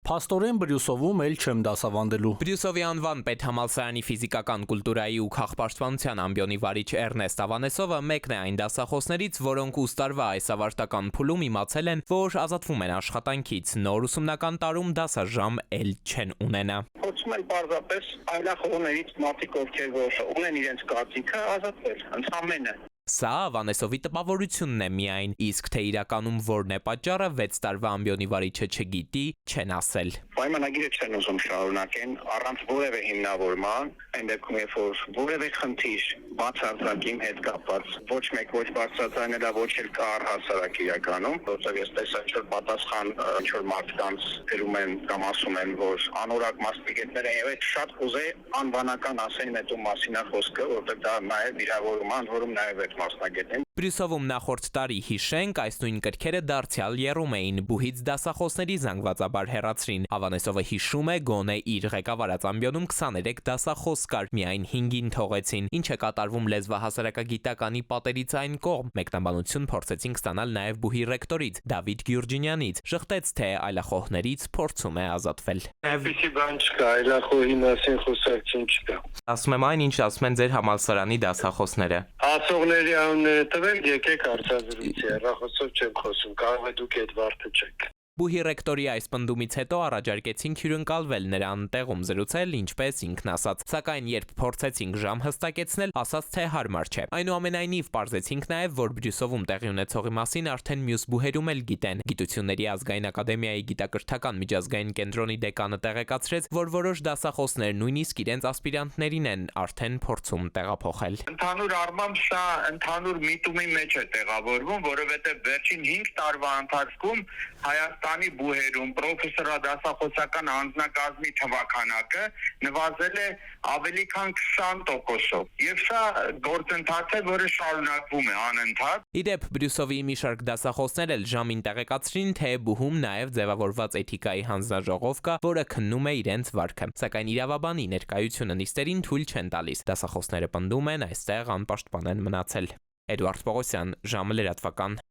Փաստորեն Բրյուսովում էլ չեմ դասավանդելու։ Բրյուսովի անվան պետհամալսարանի ֆիզիկական կուլտուրայի ու քաղաքապաշտպանության ամբիոնի վարիչ Էրնեստ Ավանեսովը մեկն է այն դասախոսներից, որոնք ուս տարվա այս ավարտական փուլում իմացել են, որ ազատվում են աշխատանքից, նոր ուսումնական տարում դասաժամ էլ չեն ունենա։ Փորձում են պարզապես այլախոհներից մարդիկ, ովքեր որ ունեն իրենց կարծիքը, ազատվել, ընդհանրապես։ Սա Ավանեսովի տպավորությունն է միայն, իսկ թե իրականում որն է պատճառը 6 տարվա ամբիոնի վարիչը չգիտի, չեն ասել։ Պայմանագիրը չեն ուզում շարունակեն առանց որևէ հիմնավորման, այն դեպքում երբ որ որևէ խնդիր բացարձակ իմ հետ կապված ոչ մեկ ոչ բարձրացնելա, ոչ էլ կա առհասարակ իրականում, որովհետև ես տեսա որ պատասխան ինչ որ մարդկանց գրում են կամ ասում են, որ անորակ մասնագետներ են, եւ այդ շատ կուզե անվանական ասեն այդ ու մասին է խոսքը, որովհետև դա նաեւ վիրավորում է, որում նաեւ այդ մասնագետն Բրյուսովում նախորդ տարի հիշենք, այս նույն կրքերը դարձյալ եռում էին, բուհից դասախոսների զանգվածաբար հեռացրին։ Ավանեսովը հիշում է, գոնե իր ղեկավարած ամբիոնում 23 դասախոս կար, միայն 5-ին թողեցին, ինչ է կատարվում լեզվահասարակագիտականի պատերից այն կողմ։ Մեկնաբանություն փորձեցինք ստանալ նաև բուհի ռեկտորից Դավիթ Գյուրջինյանից, շղթեց, թե այլախոհներից փորձում է ազատվել։ Այդպիսի բան չկա, այլախոհի մասին խոսակցություն չկա։ Ասում եմ այն, ինչ ասում են ձեր համալսարանի դասախոսները։ Ասողների անունները տվեք, եկեք հարցազրույցի, հեռախոսով չեմ խոսում, կարող է դուք այդ վարդը չեք։ Բուհի ռեկտորի այս պնդումից հետո առաջարկեցինք հյուրընկալվել նրան տեղում զրուցել, ինչպես ինքն ասաց, սակայն երբ փորձեցինք ժամ հստակեցնել, ասաց, թե հարմար չէ։ Այնուամենայնիվ պարզեցինք նաև, որ Բրյուսովում տեղի ունեցողի մասին արդեն մյուս բուհերում էլ գիտեն։ Գիտությունների ազգային ակադեմիայի գիտակրթական միջազգային կենտրոնի դեկանը տեղեկացրեց, որ որոշ դասախոսներ նույնիսկ իրենց ասպիրանտներին են արդեն փորձում տեղափոխել։ Ընդհանուր առմամբ սա ընդհանուր միտումի մեջ է տեղավորվում, որովհետև վերջին 5 տարվա ընթացքում Հայաստանի բուհերում պրոֆեսորադասախոսական անձնակազմի թվաքանակը նվազել է ավելի քան 20%-ով։ Եվ սա գործընթաց է, որը շարունակվում է անընդհատ։ Իդեպ Բրյուսովի մի շարք դասախոսներ էլ ժամին տեղեկացրին, թե բուհում նաև ձևավորված էթիկայի հանձնաժողով կա, որը քննում է իրենց վարքը։ Սակայն իրավաբանի ներկայությունը նիստերին թույլ չեն տալիս։ Դասախոսները պնդում են, այստեղ անպաշտպան են մնացել։ Էդուարդ Պողոսյան, ժամը լրատվական։